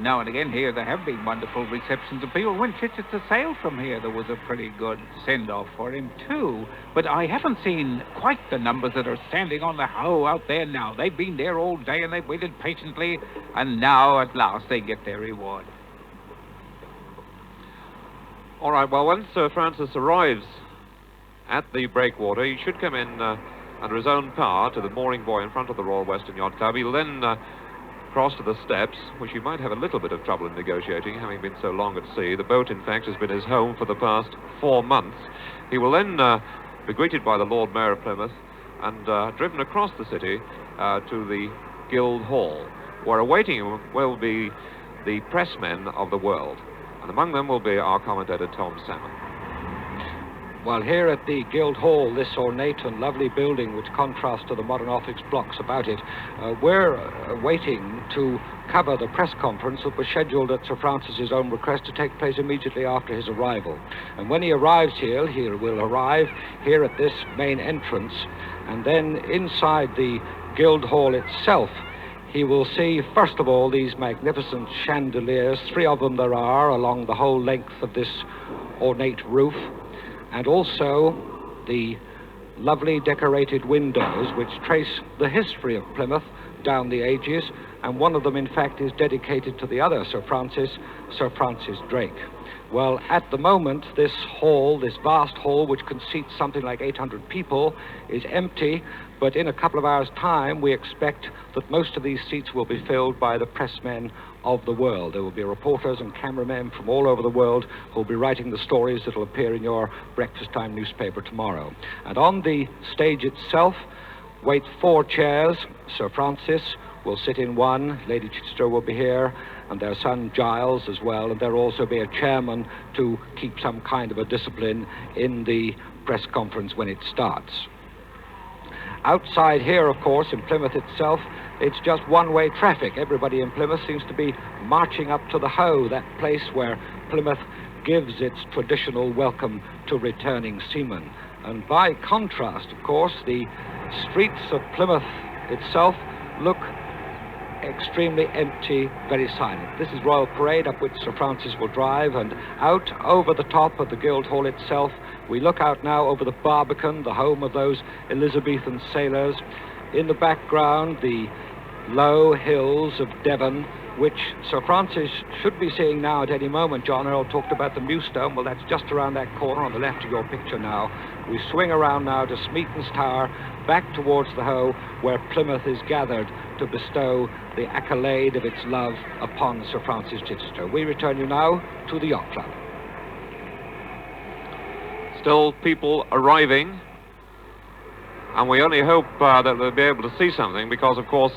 now and again here there have been wonderful receptions of people. When Chichester sailed from here, there was a pretty good send-off for him, too. But I haven't seen quite the numbers that are standing on the Hoe out there now. They've been there all day and they've waited patiently, and now, at last, they get their reward. All right, well, when Sir Francis arrives at the breakwater, he should come in under his own power to the mooring buoy in front of the Royal Western Yacht Club. He'll then cross to the steps, which he might have a little bit of trouble in negotiating, having been so long at sea. The boat, in fact, has been his home for the past 4 months. He will then be greeted by the Lord Mayor of Plymouth and driven across the city to the Guild Hall, where awaiting him will be the pressmen of the world. And among them will be our commentator, Tom Salmon. Well, here at the Guild Hall, this ornate and lovely building which contrasts to the modern office blocks about it, we're waiting to cover the press conference that was scheduled at Sir Francis's own request to take place immediately after his arrival. And when he arrives here, he will arrive here at this main entrance, and then inside the Guild Hall itself, he will see, first of all, these magnificent chandeliers. 3 of them there are along the whole length of this ornate roof, and also the lovely decorated windows which trace the history of Plymouth down the ages, and one of them, in fact, is dedicated to the other Sir Francis Drake. Well, at the moment, this hall, this vast hall, which can seat something like 800 people, is empty, but in a couple of hours' time, we expect that most of these seats will be filled by the pressmen of the world. There will be reporters and cameramen from all over the world who will be writing the stories that will appear in your breakfast time newspaper tomorrow. And on the stage itself wait 4 chairs. Sir Francis will sit in one, Lady Chichester will be here, and their son Giles as well, and there will also be a chairman to keep some kind of a discipline in the press conference when it starts. Outside here, of course, in Plymouth itself, it's just one-way traffic. Everybody in Plymouth seems to be marching up to the Hoe, that place where Plymouth gives its traditional welcome to returning seamen. And by contrast, of course, the streets of Plymouth itself look extremely empty, very silent. This is Royal Parade, up which Sir Francis will drive, and out over the top of the Guildhall itself, we look out now over the Barbican, the home of those Elizabethan sailors. In the background, the low hills of Devon, which Sir Francis should be seeing now at any moment. John Earl talked about the Mewstone. Well, that's just around that corner on the left of your picture now. We swing around now to Smeaton's Tower, back towards the Hoe, where Plymouth is gathered to bestow the accolade of its love upon Sir Francis Chichester. We return you now to the Yacht Club. Still people arriving, and we only hope that they'll be able to see something, because, of course,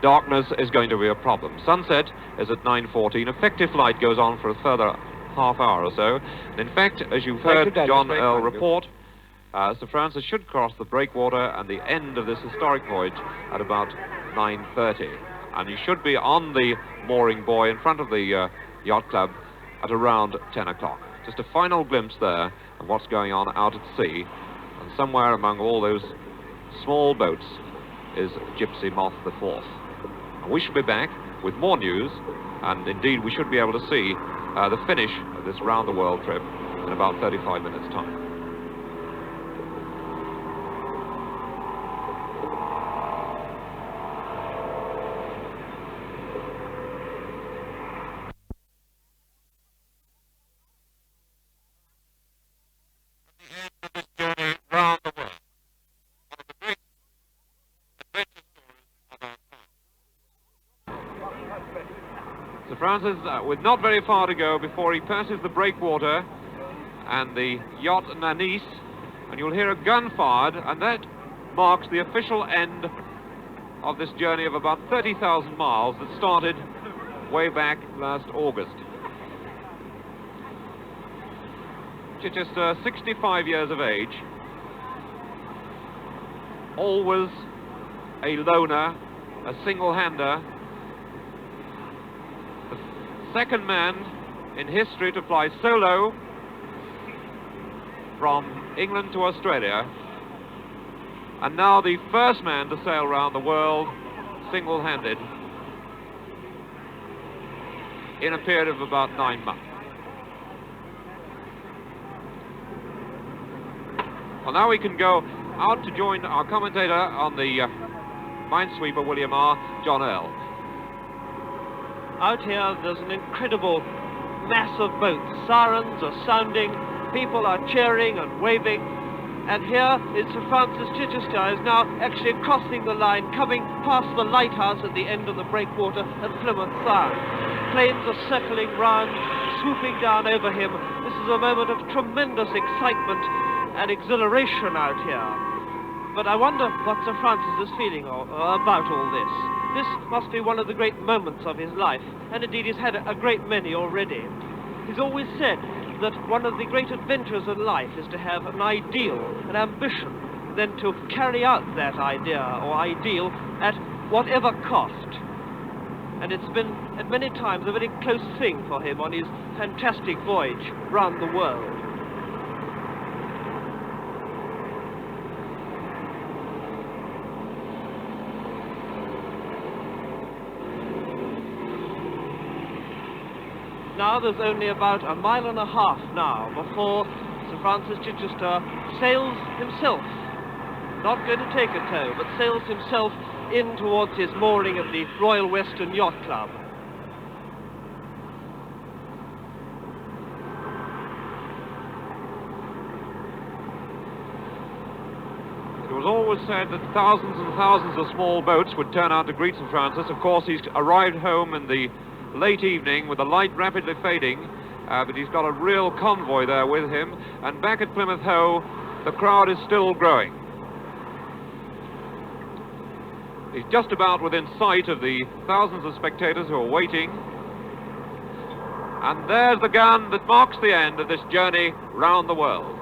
darkness is going to be a problem. Sunset is at 9:14. Effective light goes on for a further half hour or so. And in fact, as you've heard John Earl report, Sir Francis should cross the breakwater and the end of this historic voyage at about 9:30. And he should be on the mooring buoy in front of the Yacht Club at around 10 o'clock. Just a final glimpse there of what's going on out at sea. And somewhere among all those small boats is Gypsy Moth the Fourth. And we shall be back with more news, and indeed we should be able to see the finish of this round-the-world trip in about 35 minutes' time. Sir Francis, with not very far to go before he passes the breakwater and the yacht Nanise, and you'll hear a gun fired, and that marks the official end of this journey of about 30,000 miles that started way back last August. Chichester, 65 years of age, always a loner, a single-hander, second man in history to fly solo from England to Australia, and now the first man to sail around the world single-handed in a period of about 9 months. Well, now we can go out to join our commentator on the minesweeper William R., John Earl. Out here, there's an incredible mass of boats. Sirens are sounding, people are cheering and waving, and here is Sir Francis Chichester is now actually crossing the line, coming past the lighthouse at the end of the breakwater at Plymouth Sound. Planes are circling round, swooping down over him. This is a moment of tremendous excitement and exhilaration out here. But I wonder what Sir Francis is feeling about all this. This must be one of the great moments of his life, and indeed he's had a great many already. He's always said that one of the great adventures in life is to have an ideal, an ambition, then to carry out that idea or ideal at whatever cost. And it's been at many times a very close thing for him on his fantastic voyage round the world. Now there's only about a mile and a half now before Sir Francis Chichester sails himself, not going to take a tow, but sails himself in towards his mooring at the Royal Western Yacht Club. It was always said that thousands and thousands of small boats would turn out to greet Sir Francis. Of course, he's arrived home in the late evening with the light rapidly fading, but he's got a real convoy there with him, and back at Plymouth Hoe the crowd is still growing. He's just about within sight of the thousands of spectators who are waiting, and there's the gun that marks the end of this journey round the world.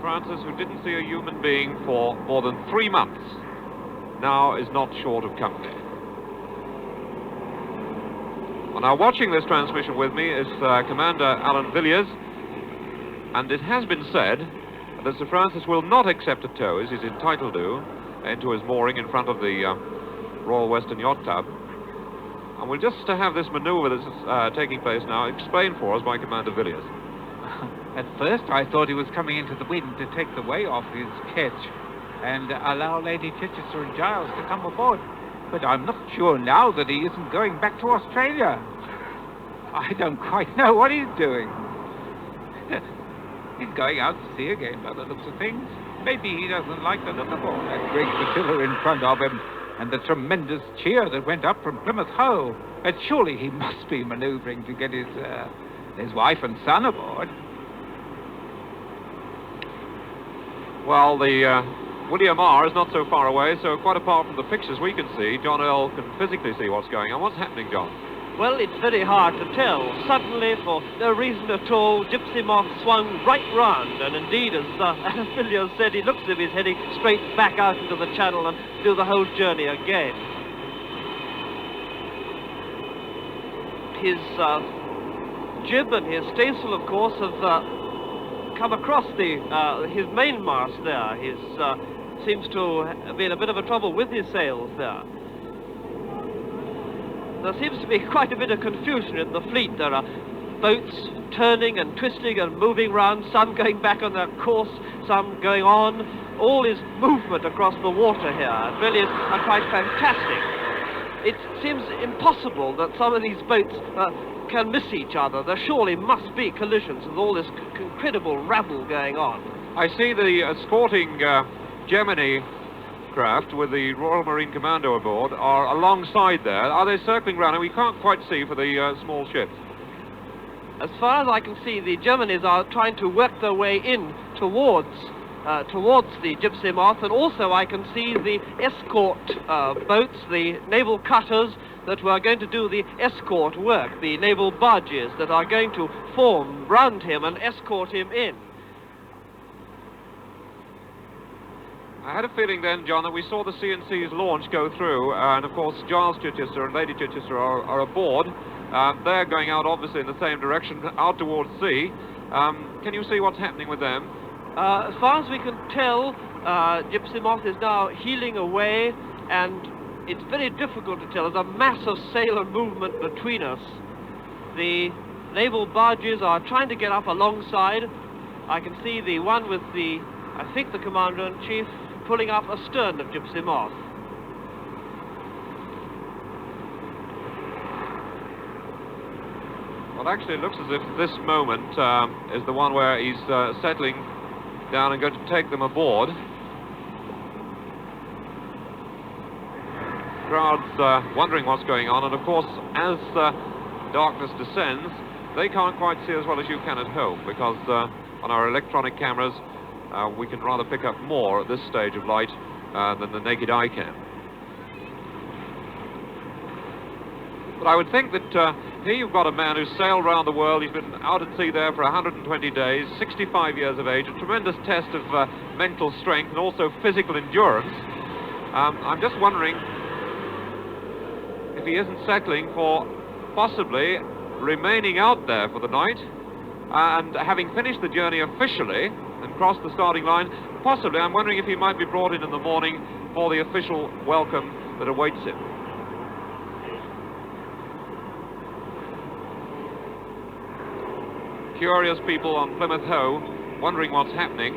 Francis, who didn't see a human being for more than 3 months, now is not short of company. Well, now, watching this transmission with me is Commander Alan Villiers, and it has been said that Sir Francis will not accept a tow, as he's entitled to, into his mooring in front of the Royal Western Yacht Club. And we'll just have this manoeuvre that's taking place now explained for us by Commander Villiers. At first I thought he was coming into the wind to take the way off his ketch and allow Lady Chichester and Giles to come aboard. But I'm not sure now that he isn't going back to Australia. I don't quite know what he's doing. He's going out to sea again by the looks of things. Maybe he doesn't like the look of all that great flotilla in front of him and the tremendous cheer that went up from Plymouth Hoe. And surely he must be manoeuvring to get his wife and son aboard. Well, the William R. is not so far away, so quite apart from the pictures we can see, John Earl can physically see what's going on. What's happening, John? Well, it's very hard to tell. Suddenly, for no reason at all, Gypsy Moth swung right round, and indeed, as Alan Villiers said, he looks as if he's heading straight back out into the channel and do the whole journey again. His jib and his staysail, of course, have come across his mainmast there. His seems to have been a bit of a trouble with his sails there. There seems to be quite a bit of confusion in the fleet. There are boats turning and twisting and moving round, some going back on their course, some going on. All is movement across the water here. It really is quite fantastic. It seems impossible that some of these boats can miss each other. There surely must be collisions with all this incredible rabble going on. I see the escorting Gemini craft with the Royal Marine Commando aboard are alongside there. Are they circling round? And we can't quite see for the small ships. As far as I can see, the Germans are trying to work their way in towards the Gypsy Moth, and also I can see the escort boats, the naval cutters that were going to do the escort work, the naval barges that are going to form round him and escort him in. I had a feeling then, John, that we saw the C&C's launch go through, and of course Giles Chichester and Lady Chichester are aboard. They're going out obviously in the same direction, out towards sea. Can you see what's happening with them? As far as we can tell, Gypsy Moth is now heeling away, and it's very difficult to tell. There's a mass of sail and movement between us. The naval barges are trying to get up alongside. I can see the one with I think the Commander-in-Chief, pulling up astern of Gypsy Moth. Well, actually it looks as if this moment is the one where he's settling down and going to take them aboard. Crowds wondering what's going on, and of course as darkness descends, they can't quite see as well as you can at home, because on our electronic cameras we can rather pick up more at this stage of light than the naked eye can. But I would think that here you've got a man who's sailed around the world. He's been out at sea there for 120 days, 65 years of age, a tremendous test of mental strength and also physical endurance. I'm just wondering if he isn't settling for possibly remaining out there for the night and having finished the journey officially and crossed the starting line, possibly, I'm wondering if he might be brought in the morning for the official welcome that awaits him. Curious people on Plymouth Hoe wondering what's happening.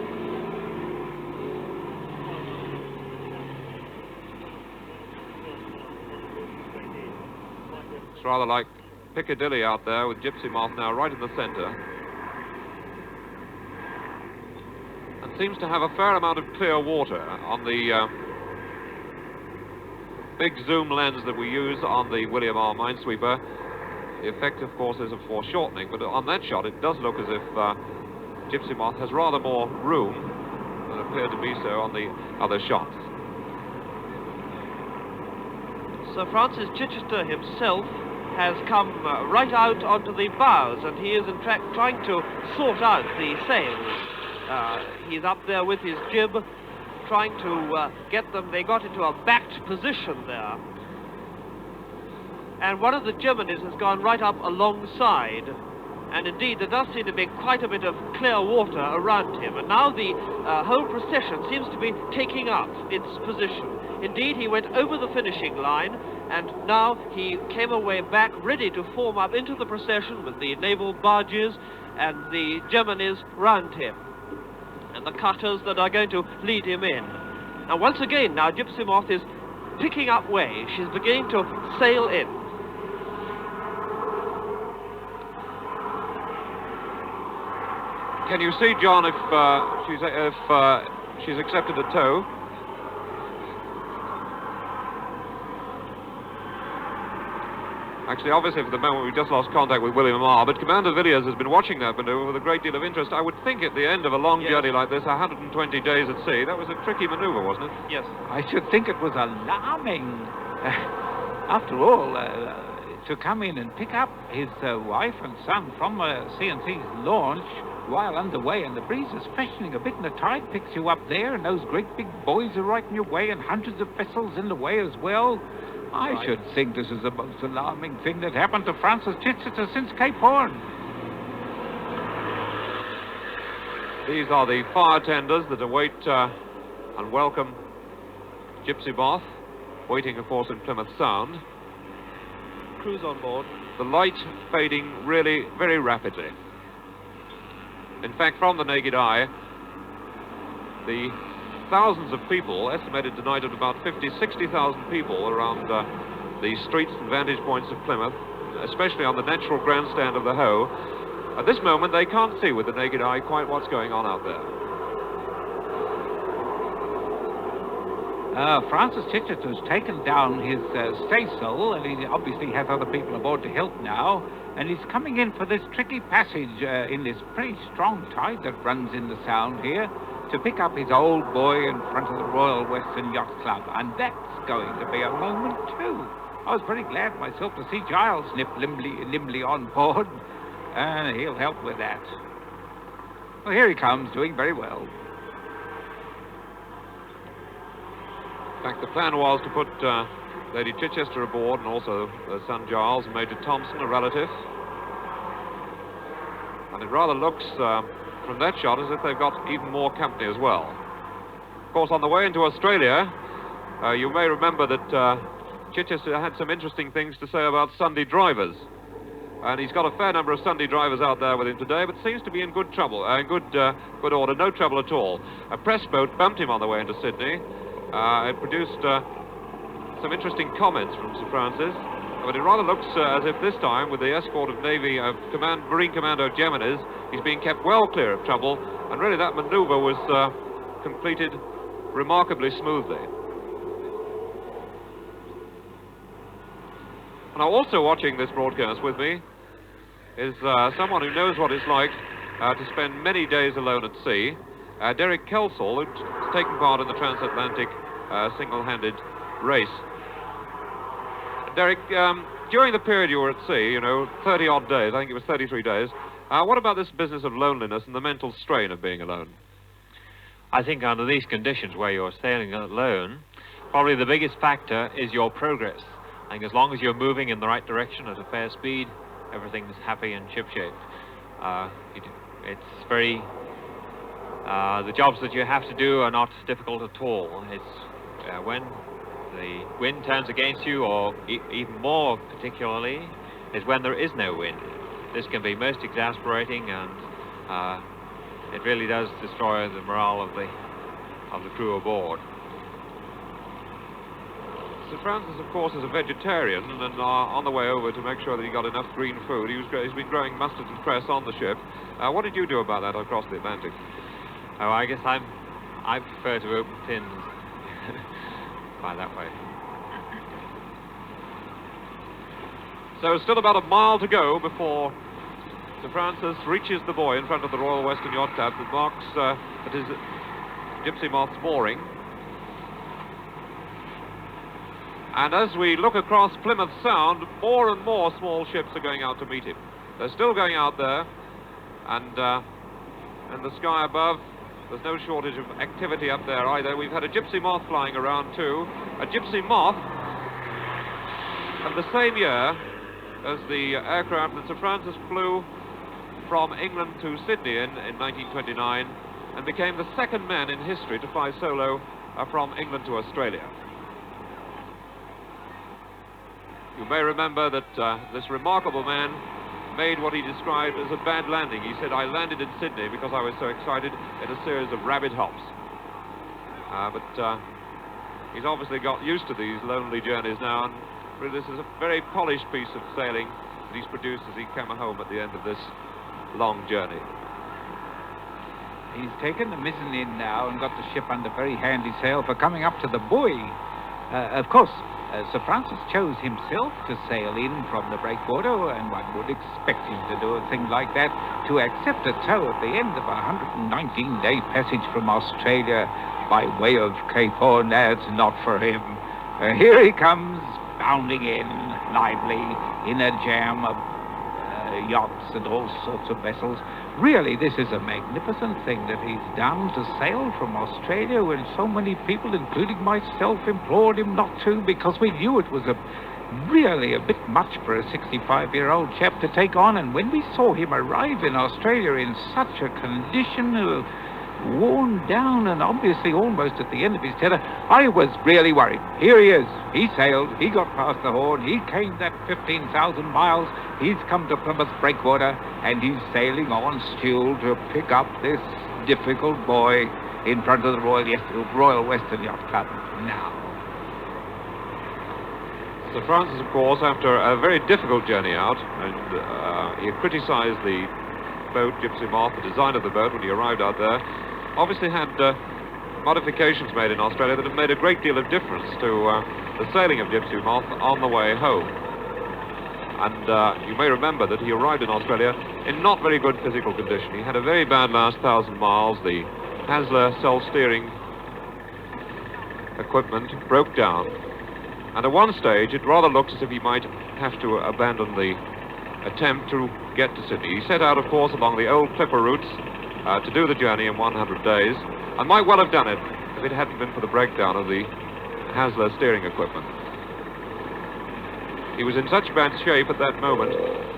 It's rather like Piccadilly out there with Gypsy Moth now right in the centre. And seems to have a fair amount of clear water on the big zoom lens that we use on the William R. Minesweeper. The effect, of course, is of foreshortening, but on that shot it does look as if Gypsy Moth has rather more room than appeared to be so on the other shots. Sir Francis Chichester himself has come right out onto the bows, and he is in fact trying to sort out the sails. He's up there with his jib, trying to get them. They got into a backed position there. and one of the Germanys has gone right up alongside. And indeed, there does seem to be quite a bit of clear water around him. And now the whole procession seems to be taking up its position. Indeed, he went over the finishing line, and now he came away back ready to form up into the procession with the naval barges and the Germanys round him, and the cutters that are going to lead him in. And once again, now Gypsy Moth is picking up way. She's beginning to sail in. Can you see, John, if she's accepted a tow? Actually, obviously, for the moment, we've just lost contact with William Marr, but Commander Villiers has been watching that maneuver with a great deal of interest. I would think at the end of a long journey like this, 120 days at sea, that was a tricky maneuver, wasn't it? Yes. I should think it was alarming. After all, to come in and pick up his wife and son from CNC's launch while underway, and the breeze is freshening a bit, and the tide picks you up there, and those great big buoys are right in your way, and hundreds of vessels in the way as well. I should think this is the most alarming thing that happened to Francis Chichester since Cape Horn. These are the fire tenders that await and welcome Gypsy Moth, waiting, of course, in Plymouth Sound. Crews on board. The light fading really very rapidly. In fact, from the naked eye, the thousands of people, estimated tonight at about 60,000 people around the streets and vantage points of Plymouth, especially on the natural grandstand of the Hoe. At this moment, they can't see with the naked eye quite what's going on out there. Francis Chichester's taken down his staysail, and he obviously has other people aboard to help now, and he's coming in for this tricky passage in this pretty strong tide that runs in the Sound here, to pick up his old boy in front of the Royal Western Yacht Club, and that's going to be a moment too. I was pretty glad myself to see Giles nip nimbly on board, and he'll help with that. Well, here he comes, doing very well. In fact, the plan was to put Lady Chichester aboard, and also her son Giles and Major Thompson, a relative. And it rather looks from that shot as if they've got even more company as well. Of course, on the way into Australia, you may remember that Chichester had some interesting things to say about Sunday drivers. And he's got a fair number of Sunday drivers out there with him today, but seems to be in good trouble, good order, no trouble at all. A press boat bumped him on the way into Sydney. It produced some interesting comments from Sir Francis, but it rather looks as if this time, with the escort of Marine Commando Germanys, he's being kept well clear of trouble, and really that maneuver was completed remarkably smoothly. Now, also watching this broadcast with me is someone who knows what it's like to spend many days alone at sea, Derek Kelsall, who's taken part in the transatlantic single-handed race. Derek, during the period you were at sea, 30-odd days, I think it was 33 days, what about this business of loneliness and the mental strain of being alone? I think under these conditions where you're sailing alone, probably the biggest factor is your progress. I think as long as you're moving in the right direction at a fair speed, everything's happy and shipshape. It's very... the jobs that you have to do are not difficult at all. It's when the wind turns against you, or even more particularly, is when there is no wind. This can be most exasperating, and it really does destroy the morale of the crew aboard. Sir Francis, of course, is a vegetarian, and on the way over to make sure that he got enough green food, he's been growing mustard and cress on the ship. What did you do about that across the Atlantic? Oh, I guess I prefer to open tins by that way. So still about a mile to go before Sir Francis reaches the buoy in front of the Royal Western Yacht Club that marks that is Gypsy Moth's mooring. And as we look across Plymouth Sound, more and more small ships are going out to meet him. They're still going out there, and in the sky above, there's no shortage of activity up there either. We've had a Gypsy Moth flying around too. A Gypsy Moth and the same year as the aircraft that Sir Francis flew from England to Sydney in 1929, and became the second man in history to fly solo from England to Australia. You may remember that this remarkable man made what he described as a bad landing. He said, "I landed in Sydney because I was so excited in a series of rapid hops." But he's obviously got used to these lonely journeys now, and really this is a very polished piece of sailing that he's produced as he came home at the end of this long journey. He's taken the mizzen in now and got the ship under very handy sail for coming up to the buoy. Of course, Sir Francis chose himself to sail in from the breakwater, and one would expect him to do a thing like that, to accept a tow at the end of a 119-day passage from Australia by way of Cape Horn. That's not for him. Here he comes, bounding in, lively, in a jam of yachts and all sorts of vessels. Really, this is a magnificent thing that he's done, to sail from Australia when so many people, including myself, implored him not to, because we knew it was really a bit much for a 65-year-old chap to take on. And when we saw him arrive in Australia in such a condition, worn down and obviously almost at the end of his tether, I was really worried. Here he is. He sailed. He got past the Horn. He came that 15,000 miles. He's come to Plymouth breakwater, and he's sailing on still to pick up this difficult boy in front of the Royal Western Yacht Club now. Sir Francis, of course, after a very difficult journey out, and he criticised the boat, Gypsy Moth, the design of the boat when he arrived out there, obviously had modifications made in Australia that have made a great deal of difference to the sailing of Gypsy Moth on the way home. And you may remember that he arrived in Australia in not very good physical condition. He had a very bad last 1,000 miles. The Hasler self-steering equipment broke down, and at one stage it rather looked as if he might have to abandon the attempt to get to Sydney. He set out, of course, along the old clipper routes to do the journey in 100 days, and might well have done it if it hadn't been for the breakdown of the Hasler steering equipment. He was in such bad shape at that moment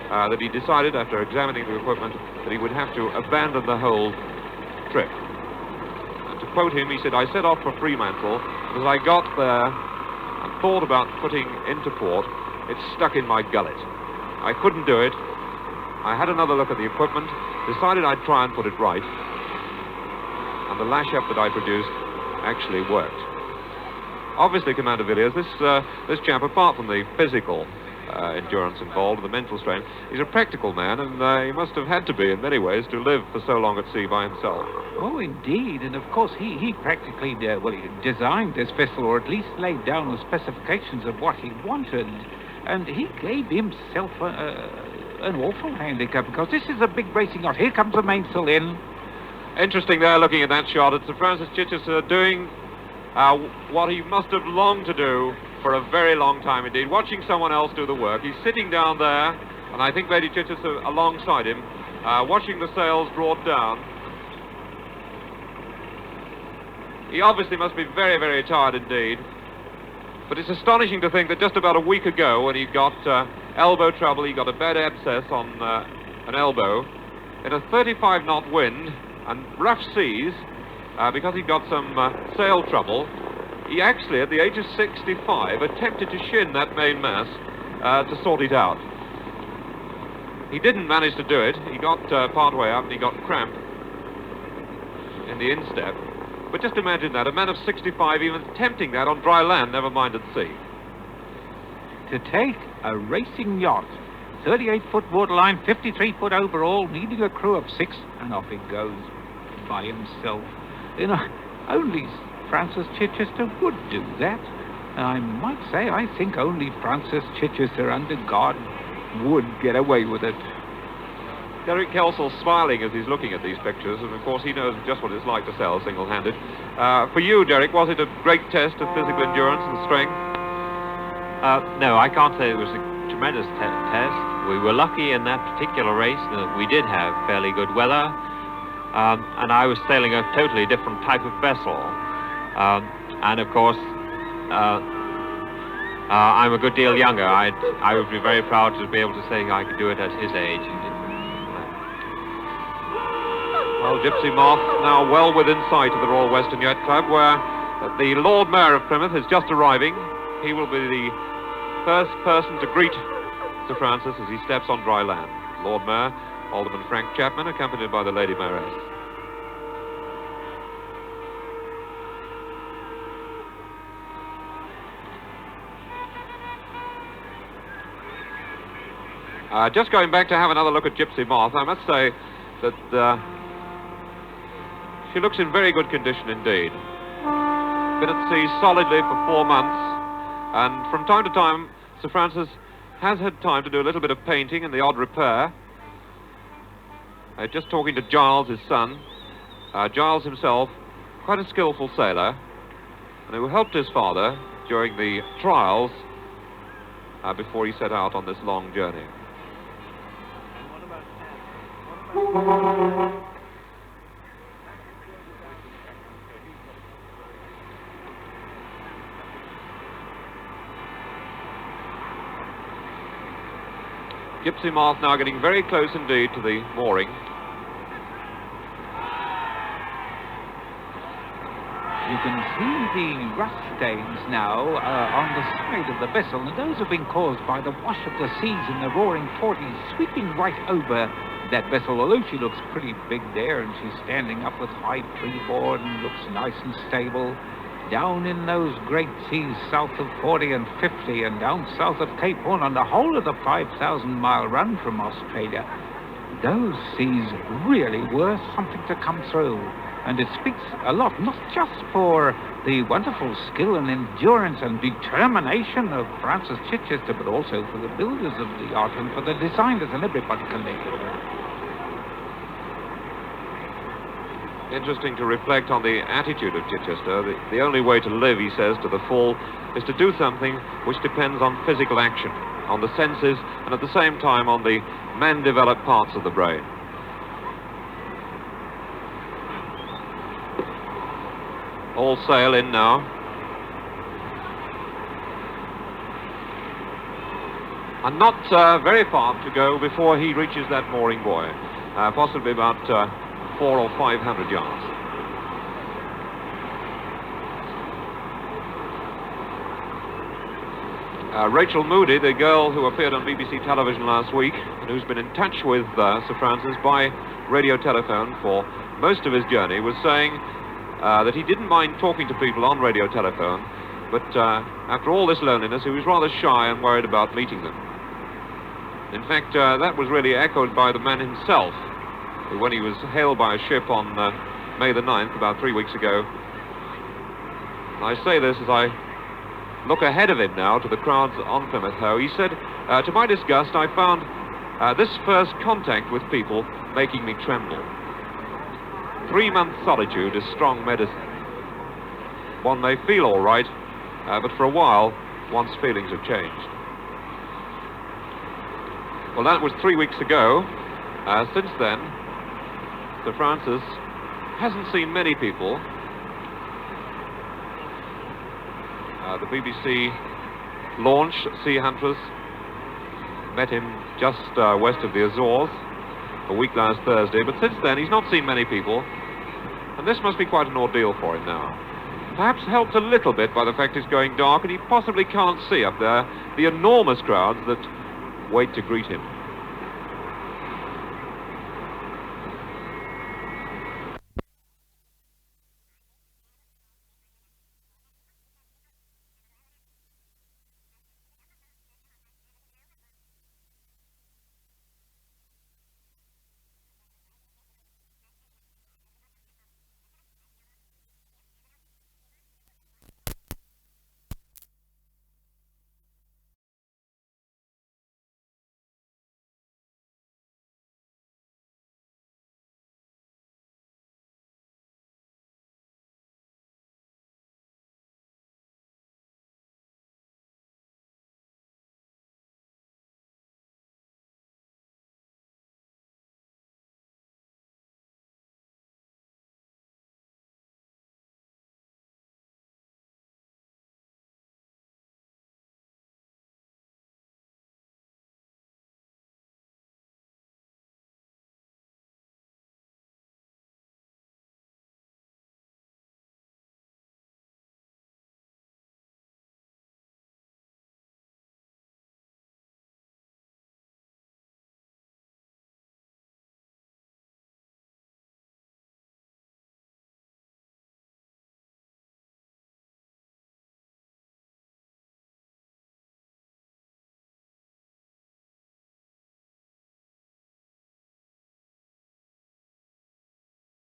that he decided, after examining the equipment, that he would have to abandon the whole trip. And to quote him, he said, "I set off for Fremantle, and as I got there and thought about putting into port, it stuck in my gullet. I couldn't do it. I had another look at the equipment, decided I'd try and put it right, and the lash-up that I produced actually worked." Obviously, Commander Villiers, this chap, apart from the physical endurance involved, the mental strain, he's a practical man, and he must have had to be in many ways to live for so long at sea by himself. Oh, indeed, and of course he practically, he designed this vessel, or at least laid down the specifications of what he wanted, and he gave himself an awful handicap, because this is a big racing yacht. Here comes the mainsail in. Interesting there, looking at that shot, it's Sir Francis Chichester doing what he must have longed to do for a very long time indeed, watching someone else do the work. He's sitting down there, and I think Lady Chichester alongside him, watching the sails brought down. He obviously must be very, very tired indeed. But it's astonishing to think that just about a week ago, when he got elbow trouble, he got a bad abscess on an elbow, in a 35-knot wind and rough seas, because he got some sail trouble, he actually, at the age of 65, attempted to shin that mainmast to sort it out. He didn't manage to do it. He got part way up and he got cramp in the instep. But just imagine that, a man of 65 even attempting that on dry land, never mind at sea. To take a racing yacht, 38-foot waterline, 53-foot overall, needing a crew of 6, and off he goes by himself. You know, only Francis Chichester would do that. I might say, I think only Francis Chichester, under God, would get away with it. Derek Kelsel's smiling as he's looking at these pictures, and of course he knows just what it's like to sail single-handed. For you, Derek, was it a great test of physical endurance and strength? No, I can't say it was a tremendous test. We were lucky in that particular race that we did have fairly good weather. And I was sailing a totally different type of vessel. And of course, I'm a good deal younger. I would be very proud to be able to say I could do it at his age. Well, Gypsy Moth now well within sight of the Royal Western Yacht Club, where the Lord Mayor of Plymouth is just arriving. He will be the first person to greet Sir Francis as he steps on dry land. Lord Mayor, Alderman Frank Chapman, accompanied by the Lady Mayoress. Just going back to have another look at Gypsy Moth, I must say that she looks in very good condition indeed. Been at sea solidly for 4 months, and from time to time, Sir Francis has had time to do a little bit of painting and the odd repair. Just talking to Giles, his son. Giles himself, quite a skillful sailor, and who helped his father during the trials before he set out on this long journey. Gypsy Moth now getting very close indeed to the mooring. You can see the rust stains now on the side of the vessel, and those have been caused by the wash of the seas in the roaring 40s sweeping right over that vessel. Although she looks pretty big there, and she's standing up with high freeboard and looks nice and stable, down in those great seas south of 40 and 50 and down south of Cape Horn on the whole of the 5,000-mile run from Australia, those seas really were something to come through. And it speaks a lot, not just for the wonderful skill and endurance and determination of Francis Chichester, but also for the builders of the yacht and for the designers and everybody connected. Interesting to reflect on the attitude of Chichester. The only way to live, he says, to the full is to do something which depends on physical action, on the senses, and at the same time on the man-developed parts of the brain. All sail in now. And not very far to go before he reaches that mooring buoy. Possibly about 400 or 500 yards. Rachel Moody, the girl who appeared on BBC television last week and who's been in touch with Sir Francis by radio telephone for most of his journey, was saying that he didn't mind talking to people on radio telephone, but after all this loneliness, he was rather shy and worried about meeting them. In fact, that was really echoed by the man himself, who, when he was hailed by a ship on May the 9th, about 3 weeks ago, and I say this as I look ahead of him now to the crowds on Plymouth Hoe, he said, to my disgust, I found this first contact with people making me tremble. 3-month solitude is strong medicine. One may feel all right, but for a while, one's feelings have changed. Well, that was 3 weeks ago. Since then, Sir Francis hasn't seen many people. The BBC launch, Sea Huntress, met him just west of the Azores a week last Thursday, but since then he's not seen many people, and this must be quite an ordeal for him now. Perhaps helped a little bit by the fact it's going dark and he possibly can't see up there the enormous crowds that wait to greet him.